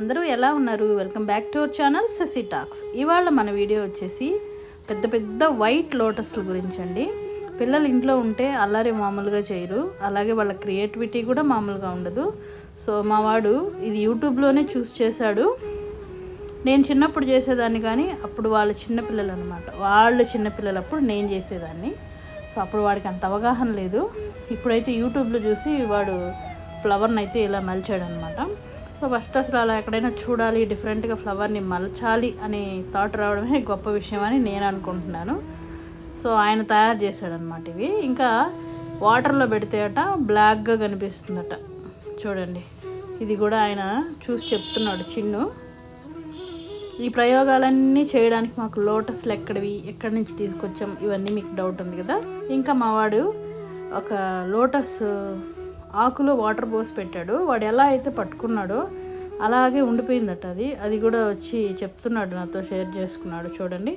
అందరూ ఎలా ఉన్నారు? Welcome back to our channel Sasi talks. ఇవాళ మన వీడియో వచ్చేసి పెద్ద పెద్ద వైట్ లోటస్ల గురించి అండి. పిల్లలు ఇంట్లో ఉంటే అల్లరి మామూలుగా చేయరు, అలాగే వాళ్ళ క్రియేటివిటీ కూడా మామూలుగా ఉండదు. సో మా వాడు ఇది యూట్యూబ్లోనే చూసి చేశాడు. నేను చిన్నప్పుడు చేసేదాన్ని, కానీ అప్పుడు వాళ్ళు చిన్నపిల్లలు అనమాట. వాళ్ళు చిన్నపిల్లలు అప్పుడు నేను చేసేదాన్ని. సో అప్పుడు వాడికి అంత అవగాహన లేదు. ఇప్పుడైతే యూట్యూబ్లో చూసి వాడు ఫ్లవర్ని అయితే ఇలా మలిచాడు అనమాట. సో ఫస్ట్ అసలు అలా ఎక్కడైనా చూడాలి, డిఫరెంట్గా ఫ్లవర్ని మలచాలి అనే థాట్ రావడమే గొప్ప విషయం అని నేను అనుకుంటున్నాను. సో ఆయన తయారు చేశాడనమాట. ఇవి ఇంకా వాటర్లో పెడితే అట బ్లాక్గా కనిపిస్తుందట. చూడండి, ఇది కూడా ఆయన చూసి చెప్తున్నాడు చిన్ను. ఈ ప్రయోగాలన్నీ చేయడానికి మాకు లోటస్లు ఎక్కడి నుంచి తీసుకొచ్చాం, ఇవన్నీ మీకు డౌట్ ఉంది కదా. ఇంకా మా వాడు ఒక లోటస్ ఆకులో వాటర్ పోసి పెట్టాడు. వాడు ఎలా అయితే పట్టుకున్నాడో అలాగే ఉండిపోయిందట. అది కూడా వచ్చి చెప్తున్నాడు, నాతో షేర్ చేసుకున్నాడు. చూడండి,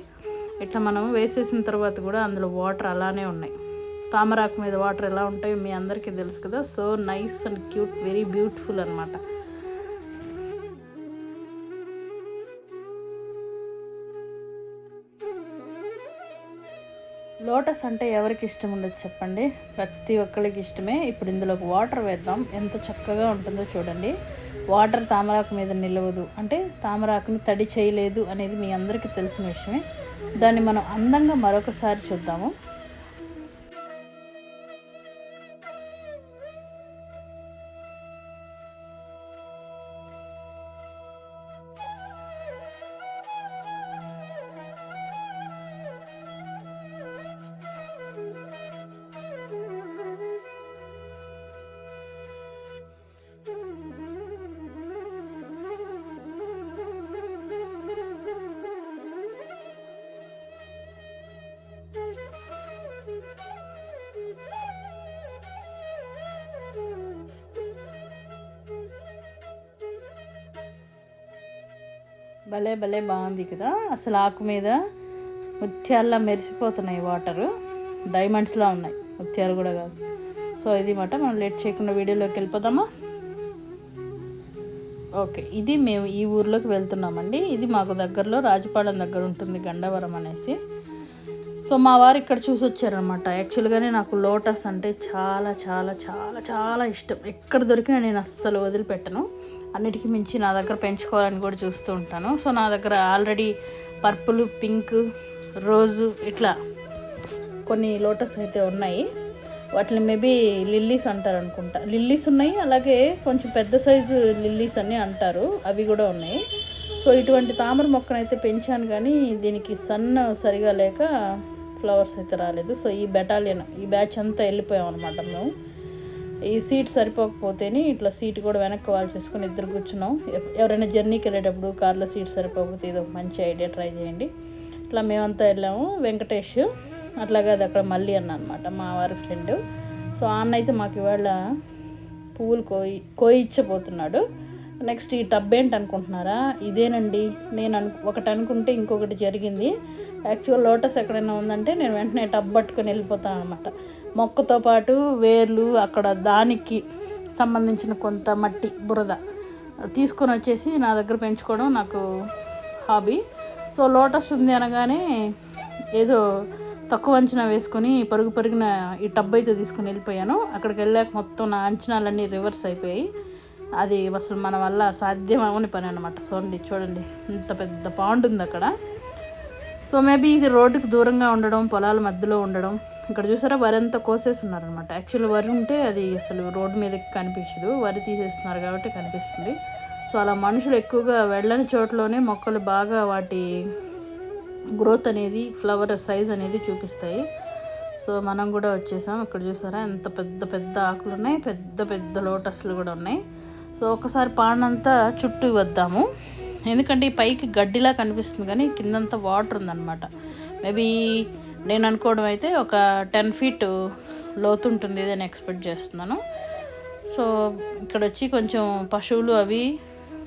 ఇట్లా మనం వేసేసిన తర్వాత కూడా అందులో వాటర్ అలానే ఉన్నాయి. తామరాకు మీద వాటర్ ఎలా ఉంటాయో మీ అందరికీ తెలుసు కదా. So nice and cute, very beautiful అనమాట. లోటస్ అంటే ఎవరికి ఇష్టం ఉండదు చెప్పండి? ప్రతి ఒక్కరికి ఇష్టమే. ఇప్పుడు ఇందులోకి వాటర్ వేద్దాం, ఎంత చక్కగా ఉంటుందో చూడండి. వాటర్ తామరాకు మీద నిలవదు అంటే తామరాకుని తడి చేయలేదు అనేది మీ అందరికీ తెలిసిన విషయమే. దాన్ని మనం అందంగా మరొకసారి చూద్దాము. భలే భలే బాగుంది కదా. అసలు ఆకు మీద ముత్యాల్లా మెరిసిపోతున్నాయి వాటరు, డైమండ్స్లా ఉన్నాయి, ముత్యాలు కూడా కాదు. సో ఇది మాట, మనం లేట్ చేయకుండా వీడియోలోకి వెళ్ళిపోదామా? ఓకే, ఇది మేము ఈ ఊర్లోకి వెళ్తున్నామండి. ఇది మాకు దగ్గరలో రాజపాలెం దగ్గర ఉంటుంది, గండవరం అనేసి. సో మా వారు ఇక్కడ చూసి వచ్చారనమాట. యాక్చువల్గానే నాకు లోటస్ అంటే చాలా చాలా చాలా చాలా ఇష్టం. ఎక్కడ దొరికినా నేను అస్సలు వదిలిపెట్టను. అన్నిటికీ మించి నా దగ్గర పెంచుకోవాలని కూడా చూస్తూ ఉంటాను. సో నా దగ్గర ఆల్రెడీ పర్పుల్, పింక్, రోజు ఇట్లా కొన్ని లోటస్ అయితే ఉన్నాయి. వాటిని మేబీ లిల్లీస్ అంటారు అనుకుంటా. లిల్లీస్ ఉన్నాయి, అలాగే కొంచెం పెద్ద సైజు లిల్లీస్ అని అంటారు, అవి కూడా ఉన్నాయి. సో ఇటువంటి తామర మొక్కనైతే పెంచాను, కానీ దీనికి సన్ సరిగా లేక ఫ్లవర్స్ అయితే రాలేదు. సో ఈ బ్యాచ్ అంతా వెళ్ళిపోయాం అనమాట మేము. ఈ సీట్ సరిపోకపోతేనే ఇట్లా సీట్ కూడా వెనక్కి వాళ్ళు చేసుకుని ఇద్దరు కూర్చున్నాం. ఎవరైనా జర్నీకి వెళ్ళేటప్పుడు కార్లో సీట్ సరిపోకపోతే ఇది ఒక మంచి ఐడియా, ట్రై చేయండి. ఇట్లా మేమంతా వెళ్ళాము. వెంకటేష్ అట్లాగే అది అక్కడ మళ్ళీ అనమాట, మా వారి ఫ్రెండ్. సో అన్న అయితే మాకు ఇవాళ పువ్వులు కోయిచ్చబోతున్నాడు. నెక్స్ట్ ఈ టబ్ ఏంటి అనుకుంటున్నారా? ఇదేనండి. నేను ఒకటి అనుకుంటే ఇంకొకటి జరిగింది. యాక్చువల్ లోటస్ ఎక్కడైనా ఉందంటే నేను వెంటనే టబ్ పట్టుకొని వెళ్ళిపోతాను అనమాట. మొక్కతో పాటు వేర్లు, అక్కడ దానికి సంబంధించిన కొంత మట్టి, బురద తీసుకొని వచ్చేసి నా దగ్గర పెంచుకోవడం నాకు హాబీ. సో లోటస్ ఉంది అనగానే ఏదో తక్కువ అంచనా వేసుకొని పరుగున ఈ టబ్ అయితే తీసుకొని వెళ్ళిపోయాను. అక్కడికి వెళ్ళాక మొత్తం నా అంచనాలన్నీ రివర్స్ అయిపోయాయి. అది అసలు మన వల్ల సాధ్యం అవని పని అనమాట. సో చూడండి, ఇంత పెద్ద పాండ్ ఉంది అక్కడ. సో మేబీ ఇది రోడ్డుకి దూరంగా ఉండడం, పొలాల మధ్యలో ఉండడం. ఇక్కడ చూసారా, వరి అంతా కోసేసి ఉన్నారనమాట. యాక్చువల్ వరి ఉంటే అది అసలు రోడ్డు మీదకి కనిపించదు, వరి తీసేస్తున్నారు కాబట్టి కనిపిస్తుంది. సో అలా మనుషులు ఎక్కువగా వెళ్ళని చోట్లోనే మొక్కలు బాగా వాటి గ్రోత్ అనేది, ఫ్లవర్ సైజ్ అనేది చూపిస్తాయి. సో మనం కూడా వచ్చేసాం. ఇక్కడ చూసారా ఎంత పెద్ద పెద్ద ఆకులు ఉన్నాయి, పెద్ద పెద్ద లోటస్లు కూడా ఉన్నాయి. సో ఒకసారి పాడంతా చుట్టూ వద్దాము, ఎందుకంటే ఈ పైకి గడ్డిలా కనిపిస్తుంది కానీ కిందంతా వాటర్ ఉందన్నమాట. మేబీ నేను అనుకోవడం అయితే ఒక 10 feet లోతు ఉంటుంది అని ఎక్స్పెక్ట్ చేస్తున్నాను. సో ఇక్కడ వచ్చి కొంచెం పశువులు అవి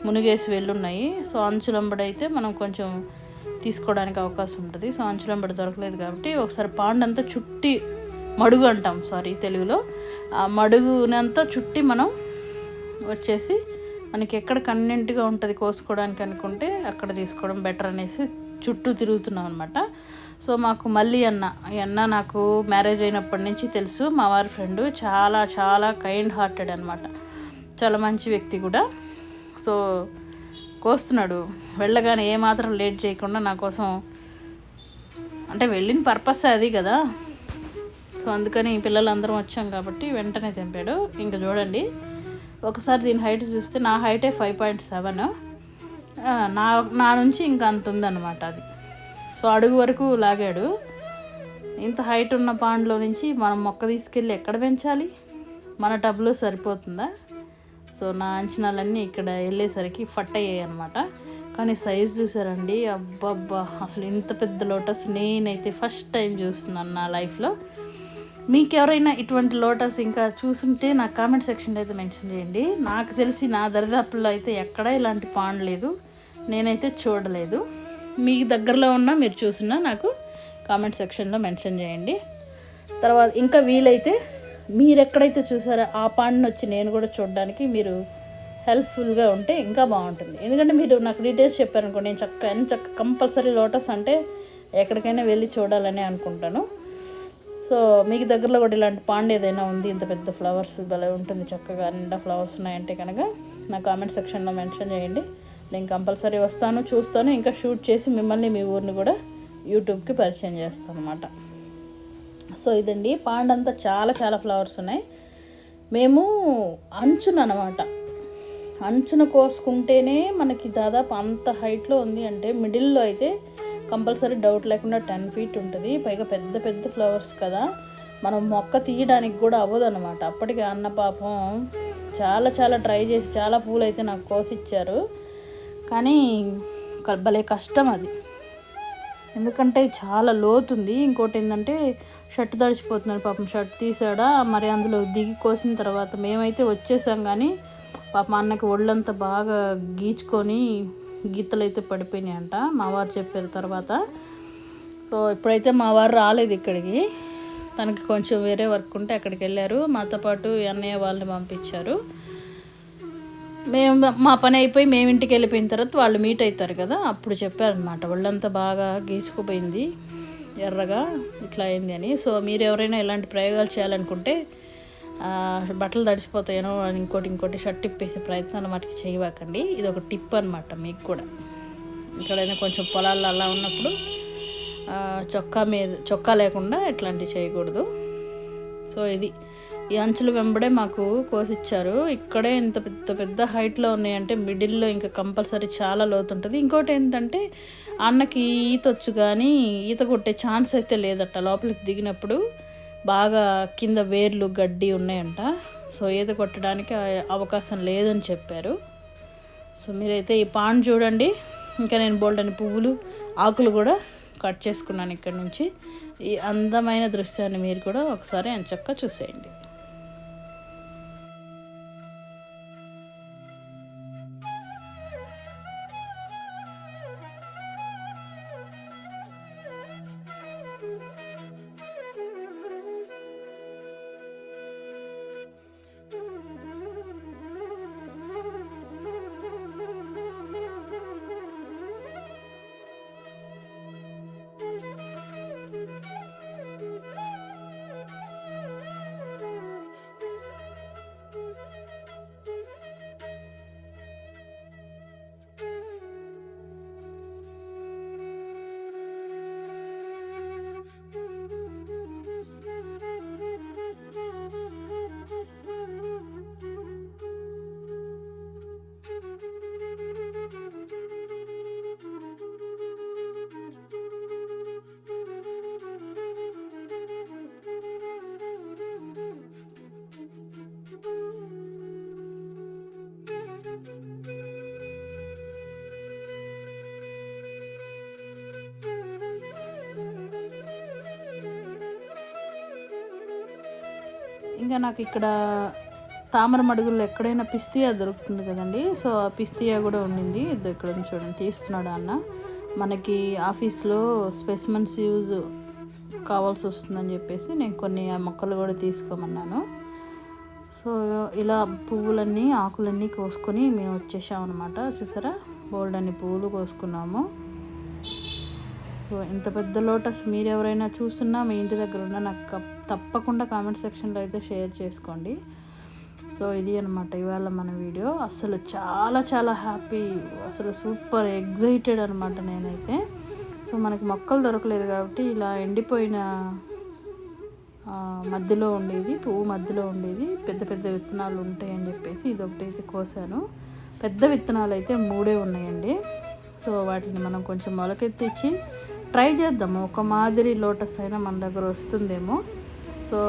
మునిగేసి వెళ్ళున్నాయి. సో అంచులంబడైతే మనం కొంచెం తీసుకోవడానికి అవకాశం ఉంటుంది. సో అంచులంబడి దొరకలేదు కాబట్టి ఒకసారి పాండంతా చుట్టి, మడుగు అంటాం తెలుగులో, ఆ మడుగునంతా చుట్టి మనం వచ్చేసి మనకి ఎక్కడ కన్వీనియంట్గా ఉంటుంది కోసుకోవడానికి అనుకుంటే అక్కడ తీసుకోవడం బెటర్ అనేసి చుట్టూ తిరుగుతున్నాం అనమాట. సో మాకు మళ్ళీ ఈ అన్న నాకు మ్యారేజ్ అయినప్పటి నుంచి తెలుసు, మా వారి ఫ్రెండ్, చాలా చాలా కైండ్ హార్టెడ్ అనమాట, చాలా మంచి వ్యక్తి కూడా. సో కోస్తున్నాడు, వెళ్ళగానే ఏమాత్రం లేట్ చేయకుండా నా కోసం, అంటే వెళ్ళిన పర్పస్ అది కదా, సో అందుకని పిల్లలందరం వచ్చాం కాబట్టి వెంటనే తెంపాడు. ఇంకా చూడండి ఒకసారి దీని హైట్ చూస్తే నా హైటే 5.7, నా నుంచి ఇంకా అంత ఉందన్నమాట అది. సో అడుగు వరకు లాగాడు. ఇంత హైట్ ఉన్న పాండ్లో నుంచి మనం మొక్క తీసుకెళ్ళి ఎక్కడ పెంచాలి, మన టబ్లో సరిపోతుందా? సో నా అంచనాలన్నీ ఇక్కడ వెళ్ళేసరికి ఫట్ అయ్యాయి అనమాట. కానీ సైజ్ చూసారండి, అబ్బబ్బా, అసలు ఇంత పెద్ద లోటస్ నేనైతే ఫస్ట్ టైం చూస్తున్నాను నా లైఫ్లో. మీకు ఎవరైనా ఇటువంటి లోటస్ ఇంకా చూసుంటే నాకు కామెంట్ సెక్షన్లో అయితే మెన్షన్ చేయండి. నాకు తెలిసి నా దరిదాపుల్లో అయితే ఎక్కడా ఇలాంటి పాండ్ లేదు, నేనైతే చూడలేదు. మీ దగ్గరలో ఉన్న మీరు చూసినా నాకు కామెంట్ సెక్షన్లో మెన్షన్ చేయండి. తర్వాత ఇంకా వీలైతే మీరు ఎక్కడైతే చూసారో ఆ పాండ్ని వచ్చి నేను కూడా చూడడానికి మీరు హెల్ప్ఫుల్గా ఉంటే ఇంకా బాగుంటుంది. ఎందుకంటే మీరు నాకు డీటెయిల్స్ చెప్పారనుకోండి, నేను చక్క కంపల్సరీ లోటస్ అంటే ఎక్కడికైనా వెళ్ళి చూడాలని అనుకుంటాను. సో మీకు దగ్గరలో కూడా ఇలాంటి పాండ్ ఏదైనా ఉంది, ఇంత పెద్ద ఫ్లవర్స్ భలే ఉంటుంది, చక్కగా నిండా ఫ్లవర్స్ ఉన్నాయంటే కనుక నా కామెంట్ సెక్షన్లో మెన్షన్ చేయండి. నేను కంపల్సరీ వస్తాను, చూస్తాను, ఇంకా షూట్ చేసి మిమ్మల్ని మీ ఊరిని కూడా యూట్యూబ్కి పరిచయం చేస్తాను అన్నమాట. సో ఇదండి పాండ్ అంతా చాలా చాలా ఫ్లవర్స్ ఉన్నాయి. మేము అంచున కోసుకుంటేనే మనకి దాదాపు అంత హైట్లో ఉంది. అంటే మిడిల్లో అయితే కంపల్సరీ డౌట్ లేకుండా 10 feet ఉంటుంది. పైగా పెద్ద పెద్ద ఫ్లవర్స్ కదా, మనం మొక్క తీయడానికి కూడా అవ్వదు అనమాట. అప్పటికి అన్న పాపం చాలా చాలా ట్రై చేసి చాలా పూలు అయితే నాకు కోసిచ్చారు. కానీ భలే కష్టం అది, ఎందుకంటే చాలా లోతుంది. ఇంకోటి ఏంటంటే షర్ట్ తడిచిపోతున్నాడు పాపం, షర్ట్ తీసాడా మరి, అందులో దిగి కోసిన తర్వాత మేమైతే వచ్చేసాం. కానీ పాపం అన్నకి ఒళ్ళంతా బాగా గీచుకొని గీతలు అయితే పడిపోయినాయి అంట, మా వారు చెప్పారు తర్వాత. సో ఇప్పుడైతే మా వారు రాలేదు ఇక్కడికి, తనకి కొంచెం వేరే వర్క్ ఉంటే అక్కడికి వెళ్ళారు. మాతో పాటు అన్నయ్య వాళ్ళని పంపించారు. మా పని అయిపోయి మేము ఇంటికి వెళ్ళిపోయిన తర్వాత వాళ్ళు మీట్ అవుతారు కదా, అప్పుడు చెప్పారనమాట ఒళ్ళంతా బాగా గీసుకుపోయింది, ఎర్రగా ఇట్లా అయింది అని. సో మీరు ఎవరైనా ఇలాంటి ప్రయోగాలు చేయాలనుకుంటే బట్టలు తడిచిపోతాయనో ఇంకోటి షర్ట్ ఇప్పేసే ప్రయత్నాలు మటుకు చేయవాకండి. ఇది ఒక టిప్ అనమాట మీకు కూడా. ఎక్కడైనా కొంచెం పొలాల్లో అలా ఉన్నప్పుడు చొక్కా లేకుండా ఇట్లాంటివి చేయకూడదు. సో ఇది ఈ అంచుల వెంబడే మాకు కోసిచ్చారు. ఇక్కడే ఇంత పెద్ద హైట్లో ఉన్నాయంటే మిడిల్లో ఇంకా కంపల్సరీ చాలా లోతుంటుంది. ఇంకోటి ఏంటంటే అన్నకి ఈత వచ్చు కానీ ఈత కొట్టే ఛాన్స్ అయితే లేదట. లోపలికి దిగినప్పుడు బాగా కింద వేర్లు గడ్డి ఉన్నాయంట. సో ఈత కొట్టడానికి అవకాశం లేదని చెప్పారు. సో మీరైతే ఈ పాండ్ చూడండి. ఇంకా నేను బోల్డని పువ్వులు ఆకులు కూడా కట్ చేసుకున్నాను ఇక్కడ నుంచి. ఈ అందమైన దృశ్యాన్ని మీరు కూడా ఒకసారి ఎంచక్కా చూసేయండి. ఇంకా నాకు ఇక్కడ తామర మడుగుల్లో ఎక్కడైనా పిస్తియా దొరుకుతుంది కదండి. సో ఆ పిస్తియా కూడా ఉండింది. ఇక్కడ చూడండి తీస్తున్నాడు అన్న. మనకి ఆఫీస్లో స్పెసిమెన్స్ యూజ్ కావాల్సి వస్తుందని చెప్పేసి నేను కొన్ని మొక్కలు కూడా తీసుకోమన్నాను. సో ఇలా పువ్వులన్నీ ఆకులన్నీ కోసుకొని మేము వచ్చేసామన్నమాట. చూసారా, బోల్డ్ అన్ని పువ్వులు కోసుకున్నాము. సో ఇంత పెద్ద లోటస్ మీరు ఎవరైనా చూస్తున్నా మీ ఇంటి దగ్గర ఉన్న నాకు తప్పకుండా కామెంట్ సెక్షన్లో అయితే షేర్ చేసుకోండి. సో ఇది అనమాట ఇవాళ మన వీడియో. అసలు చాలా చాలా హ్యాపీ, అసలు సూపర్ ఎగ్జైటెడ్ అనమాట నేనైతే. సో మనకి మొక్కలు దొరకలేదు కాబట్టి ఇలా ఎండిపోయిన మధ్యలో ఉండేది, పువ్వు మధ్యలో ఉండేది పెద్ద పెద్ద విత్తనాలు ఉంటాయని చెప్పేసి ఇదొకటి అయితే కోసాను. పెద్ద విత్తనాలు అయితే 3 ఉన్నాయండి. సో వాటిని మనం కొంచెం మొలకెత్తించి ట్రై చేద్దాము, ఒక మాదిరి లోటస్ అయినా మన దగ్గర వస్తుందేమో. సో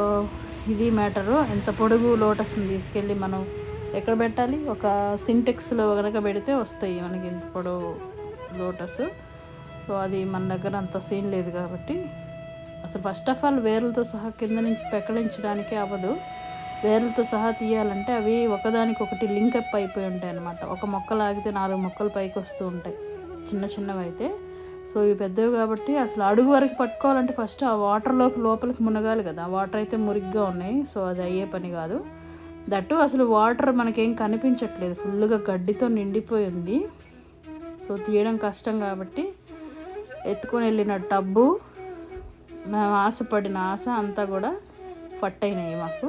ఇది మ్యాటరు. ఎంత పొడుగు లోటస్ని తీసుకెళ్ళి మనం ఎక్కడ పెట్టాలి, ఒక సింటెక్స్లో కనుక పెడితే వస్తాయి మనకి ఇంత పొడవు లోటస్. సో అది మన దగ్గర అంత సీన్ లేదు కాబట్టి అసలు ఫస్ట్ ఆఫ్ ఆల్ వేర్లతో సహా కింద నుంచి పెకలించడానికి అవ్వదు. వేర్లతో సహా తీయాలంటే అవి ఒకదానికొకటి లింకప్ అయిపోయి ఉంటాయి అన్నమాట. ఒక మొక్క లాగితే 4 మొక్కలు పైకి వస్తూ ఉంటాయి చిన్న చిన్నవి అయితే. సో ఇవి పెద్దవి కాబట్టి అసలు అడుగు వరకు పట్టుకోవాలంటే ఫస్ట్ ఆ వాటర్లోకి లోపలికి మునగాలి కదా. వాటర్ అయితే మురిగ్గా ఉన్నాయి, సో అది అయ్యే పని కాదు. దట్టు అసలు వాటర్ మనకేం కనిపించట్లేదు, ఫుల్గా గడ్డితో నిండిపోయి ఉంది. సో తీయడం కష్టం కాబట్టి ఎత్తుకొని వెళ్ళిన టబ్బు, మేము ఆశపడిన ఆశ అంతా కూడా ఫట్ అయినాయి మాకు.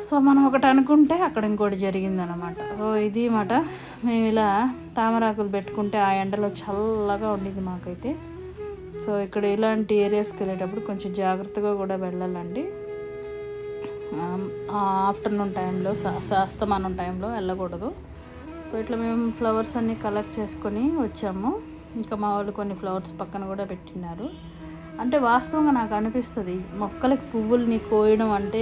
సో మనం ఒకటి అనుకుంటే అక్కడ ఇంకోటి జరిగిందనమాట. సో ఇది మాట, మేము ఇలా తామరాకులు పెట్టుకుంటే ఆ ఎండలో చల్లగా ఉండింది మాకైతే. సో ఇక్కడ ఇలాంటి ఏరియాస్కి వెళ్ళేటప్పుడు కొంచెం జాగ్రత్తగా కూడా వెళ్ళాలండి. ఆఫ్టర్నూన్ టైంలో అస్తమానం టైంలో వెళ్ళకూడదు. సో ఇట్లా మేము ఫ్లవర్స్ అన్నీ కలెక్ట్ చేసుకొని వచ్చాము. ఇంకా మా వాళ్ళు కొన్ని ఫ్లవర్స్ పక్కన కూడా పెట్టినారు. అంటే వాస్తవంగా నాకు అనిపిస్తుంది మొక్కలకి పువ్వుల్ని కోయడం అంటే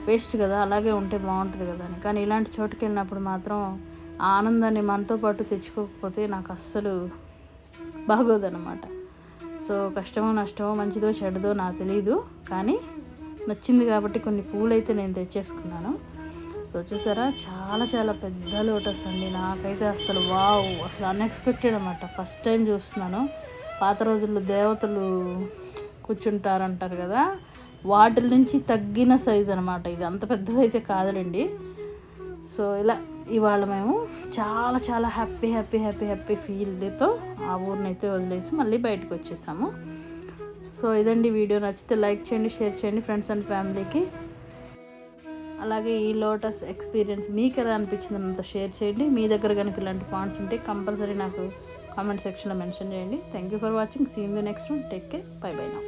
వేస్ట్ కదా, అలాగే ఉంటే బాగుంటుంది కదా అని. కానీ ఇలాంటి చోటుకి వెళ్ళినప్పుడు మాత్రం ఆ ఆనందాన్ని మనతో పాటు తెచ్చుకోకపోతే నాకు అస్సలు బాగోదన్నమాట. సో కష్టమో నష్టమో మంచిదో చెడ్డదో నాకు తెలీదు, కానీ నచ్చింది కాబట్టి కొన్ని పూలు అయితే నేను తెచ్చేసుకున్నాను. సో చూసారా, చాలా చాలా పెద్ద లోటస్ అండి. నాకైతే అసలు వావ్, అసలు అన్ఎక్స్పెక్టెడ్ అన్నమాట. ఫస్ట్ టైం చూస్తున్నాను. పాత రోజుల్లో దేవతలు కూర్చుంటారంటారు కదా, వాటి నుంచి తగ్గిన సైజు అనమాట ఇది. అంత పెద్దదైతే కాదులేండి. సో ఇలా ఇవాళ మేము చాలా చాలా హ్యాపీ హ్యాపీ హ్యాపీ హ్యాపీ ఫీల్తో ఆ ఊరినైతే వదిలేసి మళ్ళీ బయటకు వచ్చేసాము. సో ఇదండి వీడియో. నచ్చితే లైక్ చేయండి, షేర్ చేయండి ఫ్రెండ్స్ అండ్ ఫ్యామిలీకి. అలాగే ఈ లోటస్ ఎక్స్పీరియన్స్ మీకు ఎలా అనిపించింది అంత షేర్ చేయండి. మీ దగ్గర కనుక ఇలాంటి పాయింట్స్ ఉంటే కంపల్సరీ నాకు కామెంట్ సెక్షన్లో మెన్షన్ చేయండి. Thank you for watching. See in the next one. Take care. Bye bye now.